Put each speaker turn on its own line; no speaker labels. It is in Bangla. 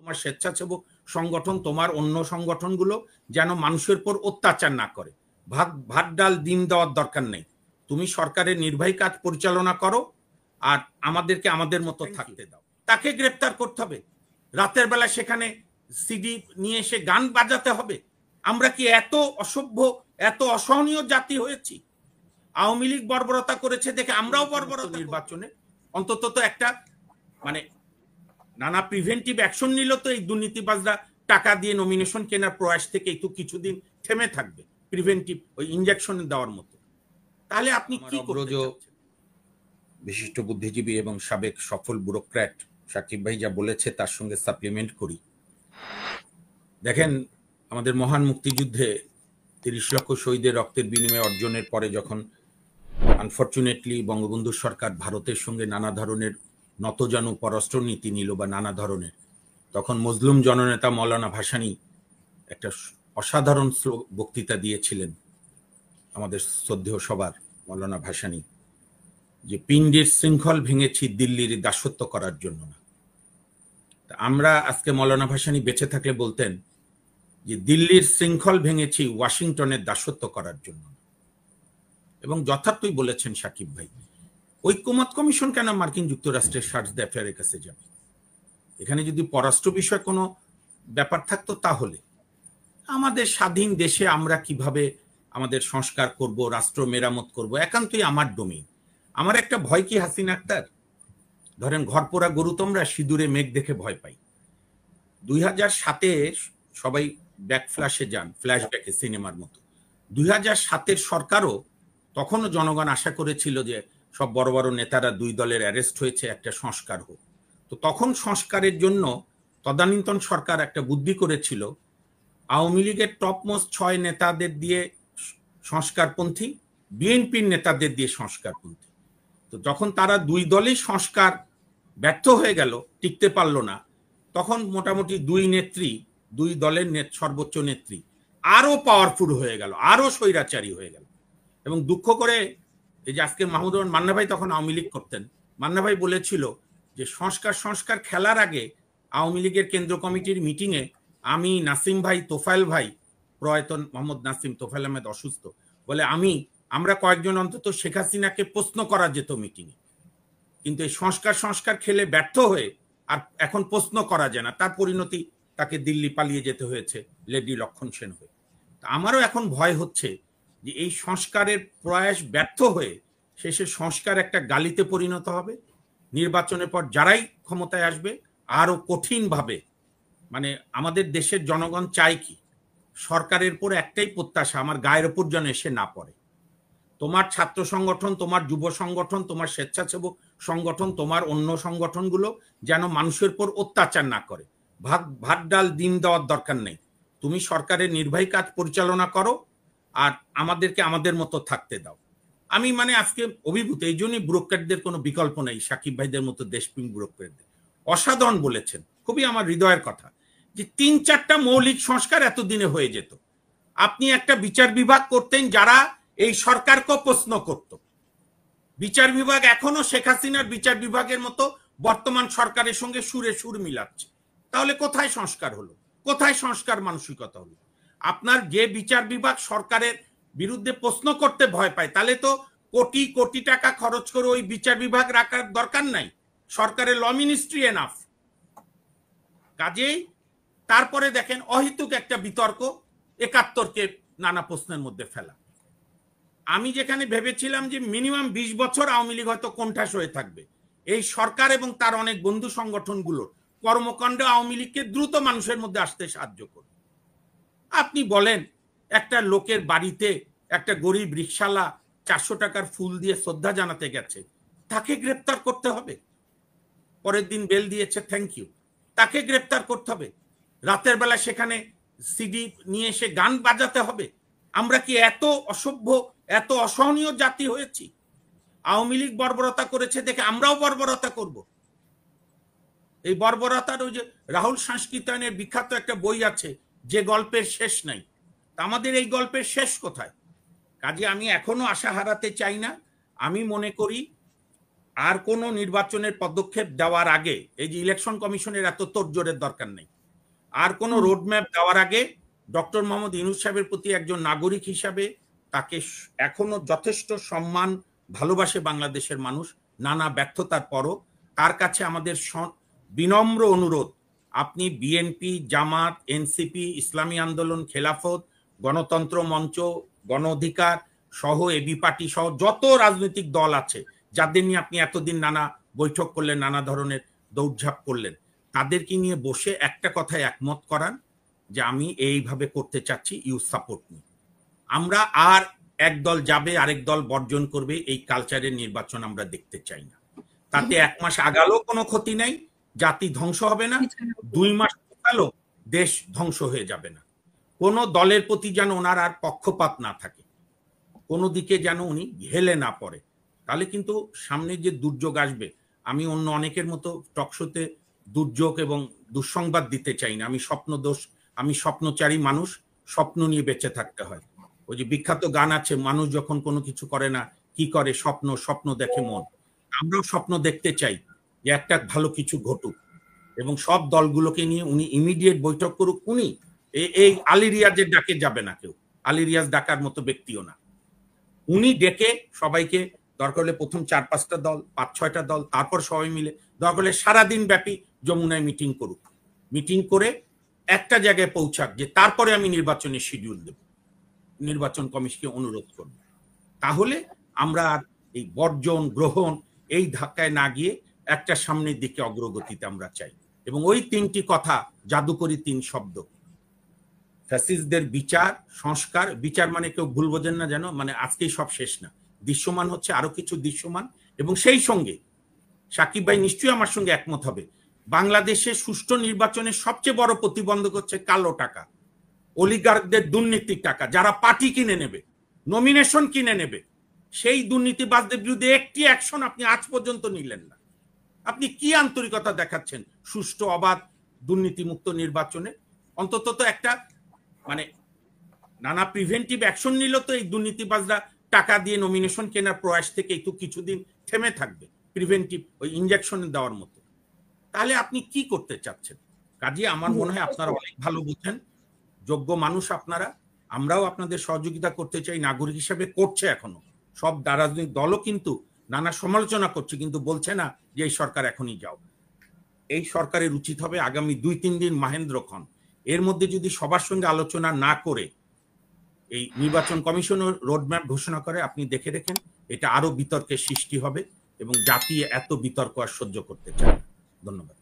তোমার স্বেচ্ছাসেবক সংগঠন, তোমার অন্য সংগঠনগুলো যেন মানুষের উপর অত্যাচার না করে। ভাত ডাল ডিম দেওয়ার দরকার নেই। তুমি সরকারের নির্বাহী কাজ পরিচালনা করো, আর আমাদেরকে আমাদের মতো থাকতে দাও। তাকে গ্রেপ্তার করতে হবে। রাতের বেলা সেখানে সিডি নিয়ে এসে গান বাজাতে হবে? আমরা কি এত অসভ্য, এত অসহনীয় জাতি হয়েছি? আওয়ামী লীগ বর্বরতা করেছে দেখে আমরাও বর্বরতা। নির্বাচনে অন্তত তো একটা মানে নানা প্রিভেন্টিভ অ্যাকশন নিল তো এই দুর্নীতিবাজরা টাকা দিয়ে নমিনেশন কেনার প্রয়াস থেকে একটু কিছুদিন থেমে থাকবে, প্রিভেন্টিভ ওই ইনজেকশন দেওয়ার মতো। তাহলে আপনি কি করতে চাচ্ছেন? বিশিষ্ট বুদ্ধিজীবী এবং সাবেক সফল ব্যুরোক্র্যাট সাকিব ভাই যা বলেছে তার সঙ্গে সাপ্লিমেন্ট করি। দেখেন, আমাদের মহান মুক্তিযুদ্ধে ৩০ লক্ষ শহীদের রক্তের বিনিময়ে অর্জনের পরে যখন আনফরচুনেটলি বঙ্গবন্ধু সরকার ভারতের সঙ্গে নানা ধরনের নতজানু পররাষ্ট্রনীতি নিল বা নানা ধরনের, তখন মজলুম জননেতা মৌলানা ভাসানী একটা অসাধারণ বক্তৃতা দিয়েছিলেন আমাদের শ্রদ্ধেয় সবার মৌলানা ভাসানী, যে পিণ্ডির শৃঙ্খল ভেঙেছি দিল্লির দাসত্ব করার জন্য না। আমরা আজকে মৌলানা ভাসানী বেঁচে থাকলে বলতেন যে দিল্লির শৃঙ্খল ভেঙেছি ওয়াশিংটনের দাসত্ব করার জন্য। এবং যথার্থই বলেছেন সাকিব ভাই, ঐক্যমত কমিশন কেন মার্কিন যুক্তরাষ্ট্রের সার্চ দ্য অ্যাফেয়ারের কাছে যাবে? এখানে যদি পররাষ্ট্র বিষয় কোনো ব্যাপার থাকতো তাহলে আমাদের স্বাধীন দেশে আমরা কিভাবে আমাদের সংস্কার করব, রাষ্ট্র মেরামত করব, একান্তই আমার ডোমেইন। আমার একটা ভয় কি হাসিনা আক্তার, ধরেন ঘরপোড়া গরু তোমরা সিঁদুরে মেঘ দেখে ভয় পাই। 2007-এ সবাই ব্যাকফ্ল্যাশে যান, ফ্ল্যাশব্যাকে সিনেমার মতো। 2007-এর সরকারও তখনও জনগণ আশা করেছিল যে সব বড় বড় নেতারা দুই দলের অ্যারেস্ট হয়েছে, একটা সংস্কার হোক। তো তখন সংস্কারের জন্য তদানীন্তন সরকার একটা বুদ্ধি করেছিল, আওয়ামী লীগের টপ মোস্ট 6 নেতাদের দিয়ে সংস্কারপন্থী, বিএনপির নেতাদের দিয়ে সংস্কারপন্থী। তো যখন তারা দুই দলেই সংস্কার ব্যর্থ হয়ে গেল, টিকতে পারল না, তখন মোটামুটি দুই দলের সর্বোচ্চ নেত্রী আরো পাওয়ারফুল হয়ে গেল, আরো স্বৈরাচারী হয়ে গেল। এবং দুঃখ করে এই যে আজকে মাহমুদুর রহমান মান্না ভাই তখন আওয়ামী লীগ করতেন, মান্না ভাই বলেছিল যে সংস্কার খেলার আগে আওয়ামী লীগের কেন্দ্র কমিটির মিটিংয়ে আমি, নাসিম ভাই, তোফায়েল ভাই, প্রয়াত মোহাম্মদ নাসিম, তোফায়েল আহমেদ অসুস্থ বলে আমরা কয়েকজন অন্তত শেখ হাসিনাকে প্রশ্ন করা যেত মিটিংয়ে, কিন্তু এই সংস্কার খেলে ব্যর্থ হয়ে আর এখন প্রশ্ন করা যায় না। তার পরিণতি তাকে দিল্লি পালিয়ে যেতে হয়েছে লেডি লক্ষণ সেন হয়ে। আমারও এখন ভয় হচ্ছে যে এই সংস্কারের প্রয়াস ব্যর্থ হয়ে শেষে সংস্কার একটা গালিতে পরিণত হবে। নির্বাচনের পর যারাই ক্ষমতায় আসবে আরো কঠিনভাবে, মানে আমাদের দেশের জনগণ চায় কি, সরকারের উপর একটাই প্রত্যাশা, আমার গায়ের উপর যেন এসে না পড়ে। তোমার ছাত্র সংগঠন, তোমার যুব সংগঠন, তোমার স্বেচ্ছাসেবক সংগঠন, তোমার অন্য সংগঠনগুলো যেন মানুষের উপর অত্যাচার না করে। ভাত ডাল ডিম দেওয়ার দরকার নেই। তুমি সরকারের নির্বাহী কাজ পরিচালনা করো, আর আমাদেরকে আমাদের মতো থাকতে দাও। আমি মানে আজকে অভিভূত, এই জন্যই ব্যুরোক্র্যাটদের কোনো বিকল্প নেই, সাকিব ভাইদের মতো দেশপ্রেমিক ব্যুরোক্র্যাটদের অসাধারণ বলেছেন, খুবই আমার হৃদয়ের কথা, যে 3-4টা মৌলিক সংস্কার এতদিনে হয়ে যেত। আপনি একটা বিচার বিভাগ করতেন যারা এই সরকারকে প্রশ্ন করত। বিচার বিভাগ এখনো শেখ হাসিনার বিচার বিভাগের মতো বর্তমান সরকারের সঙ্গে সুরে সুর মিলাচ্ছে। তাহলে কোথায় সংস্কার হলো, কোথায় সংস্কার মানসিকতা হলো? আপনার যে বিচার বিভাগ সরকারের বিরুদ্ধে প্রশ্ন করতে ভয় পায়, তাহলে তো কোটি কোটি টাকা খরচ করে ওই বিচার বিভাগ রাখার দরকার নাই, সরকারের ল মিনিস্ট্রি এনাফ। কাজেই তারপরে দেখেন অহেতুক একটা বিতর্ক, 71কে নানা প্রশ্নের মধ্যে ফেলা। আমি যেখানে ভেবেছিলাম যে মিনিমাম 20 বছর আওয়ামী লীগ হয়তো কোণঠাসা হয়ে থাকবে, এই সরকার এবং তার অনেক বন্ধু সংগঠনগুলোর কর্মকাণ্ড আওয়ামী লীগকে দ্রুত মানুষের মধ্যে আসতে সাহায্য করবে। আপনি বলেন, একটা লোকের বাড়িতে একটা গরিব রিকশালা 400 টাকার ফুল দিয়ে শ্রদ্ধা জানাতে গেছে, তাকে গ্রেপ্তার করতে হবে? পরের দিন বেল দিয়েছে, থ্যাংক ইউ, তাকে গ্রেপ্তার করতে হবে? রাতের বেলা সেখানে সিডি নিয়ে এসে গান বাজাতে হবে? আমরা কি এত অসভ্য, এত অসহনীয় জাতি হয়েছি? আওয়ামী লীগ বর্বরতা করেছে দেখে আমরাও বর্বরতা করব? এই বর্বরতার ওই যে রাহুল সংস্কৃতায়নের বিখ্যাত একটা বই আছে, যে গল্পের শেষ নাই, আমাদের এই গল্পের শেষ কোথায়? কাজে আমি এখনো আশা হারাতে চাই না। আমি মনে করি আর কোনো নির্বাচনের পদক্ষেপ দেওয়ার আগে এই যে ইলেকশন কমিশনের এত তোড়জোড়ের দরকার নেই। আর কোনো রোডম্যাপ দেওয়ার আগে ডক্টর মোহাম্মদ ইউনূস সাহেবের প্রতি একজন নাগরিক হিসাবে তাকে এখনো যথেষ্ট সম্মান ভালোবাসে বাংলাদেশের মানুষ, নানা ব্যর্থতার পরও। তার কাছে আমাদের বিনম্র অনুরোধ, আপনি বিএনপি, জামাত, এনসিপি, ইসলামী আন্দোলন, খেলাফত, গণতন্ত্র মঞ্চ, গণ অধিকার সহ এবি পার্টি সহ যত রাজনৈতিক দল আছে যাদের নিয়ে আপনি এতদিন নানা বৈঠক করলেন, নানা ধরনের দৌড়ঝাঁপ করলেন, তাদেরকে নিয়ে বসে একটা কথায় একমত করান যে আমি এইভাবে করতে চাচ্ছি, ইউ সাপোর্ট মি। আমরা আর এক দল যাবে আরেক দল বর্জন করবে, এই কালচারের নির্বাচন আমরা দেখতে চাই না। তাতে 1 মাস আগালো কোনো ক্ষতি নাই, জাতি ধ্বংস হবে না, 2 মাস আগালো দেশ ধ্বংস হয়ে যাবে না। কোনো দলের প্রতি যেন ওনার আর পক্ষপাত না থাকে, কোনো দিকে যেন উনি হেলে না পড়ে, তাহলে কিন্তু সামনে যে দুর্যোগ আসবে, আমি অন্য অনেকের মতো টকশোতে দুর্যোগ এবং দুঃসংবাদ দিতে চাই না। আমি স্বপ্নচারী মানুষ, স্বপ্ন নিয়ে বেঁচে থাকতে হয়। ওই যে বিখ্যাত গান আছে, মানুষ যখন কোনো কিছু করে না কি করে, স্বপ্ন, স্বপ্ন দেখে মন। আমরাও স্বপ্ন দেখতে চাই যে একটা ভালো কিছু ঘটুক, এবং সব দলগুলোকে নিয়ে উনি ইমিডিয়েট বৈঠক করুক। উনি এই আলী রিয়াজের ডাকে যাবে না কেউ, আলী রিয়াজ ডাকার মতো ব্যক্তিও না। উনি ডেকে সবাইকে, দরকার হলে প্রথম 4-5টা দল, 5-6টা দল, তারপর সবাই মিলে দরকার হলে সারাদিন ব্যাপী যমুনায় মিটিং করুক, মিটিং করে একটা জায়গায় পৌঁছাক যে তারপরে আমি নির্বাচনের শিডিউল দেব, নির্বাচন কমিশনকে অনুরোধ করব। তাহলে আমরা আর এই বর্জন গ্রহণ এই ধাক্কায় না গিয়ে একটা সামনের দিকে অগ্রগতিতে আমরা চাই। এবং ওই 3টি কথা, জাদুকরী 3 শব্দ, ফ্যাসিস্টদের বিচার, সংস্কার, বিচার মানে কেউ ভুল বোঝেন না যেন, মানে আজকেই সব শেষ না, দৃশ্যমান হচ্ছে আরো কিছু দৃশ্যমান। এবং সেই সঙ্গে সাকিব ভাই নিশ্চয়ই আমার সঙ্গে একমত হবে, বাংলাদেশে সুষ্ঠু নির্বাচনের সবচেয়ে বড় প্রতিবন্ধক হচ্ছে কালো টাকা, অলিগার্কদের দুর্নীতির টাকা, যারা পার্টি কিনে নেবে, নমিনেশন কিনে নেবে, সেই দুর্নীতিবাজদের বিরুদ্ধে একটি অ্যাকশন আপনি আজ পর্যন্ত নিলেন না। আপনি কি আন্তরিকতা দেখাচ্ছেন সুষ্ঠু অবাধ দুর্নীতিমুক্ত নির্বাচনে? অন্তত তো একটা মানে নানা প্রিভেন্টিভ অ্যাকশন নিল তো এই দুর্নীতিবাজরা টাকা দিয়ে নমিনেশন কেনার প্রয়াস থেকে একটু কিছুদিন থেমে থাকবে, প্রিভেন্টিভ ওই ইনজেকশন দেওয়ার মতো। তাহলে আপনি কি করতে চাচ্ছেন? কাজে আমার মনে হয় আপনারা অনেক ভালো বুঝেন, যোগ্য মানুষ আপনারা, আমরাও আপনাদের সহযোগিতা করতে চাই, নাগরিক হিসেবে করছে এখনো। সব রাজনৈতিক দলও কিন্তু নানা সমালোচনা করছে, কিন্তু বলছে না যে এই সরকার এখনই যাও। এই সরকারের উচিত হবে আগামী 2-3 দিন মাহেন্দ্রক্ষণ এর মধ্যে যদি সবার সঙ্গে আলোচনা না করে এই নির্বাচন কমিশনের রোডম্যাপ ঘোষণা করে, আপনি দেখে রেখেন এটা আরো বিতর্কের সৃষ্টি হবে এবং জাতি এত বিতর্ক আর সহ্য করতে চায় না। ধন্যবাদ।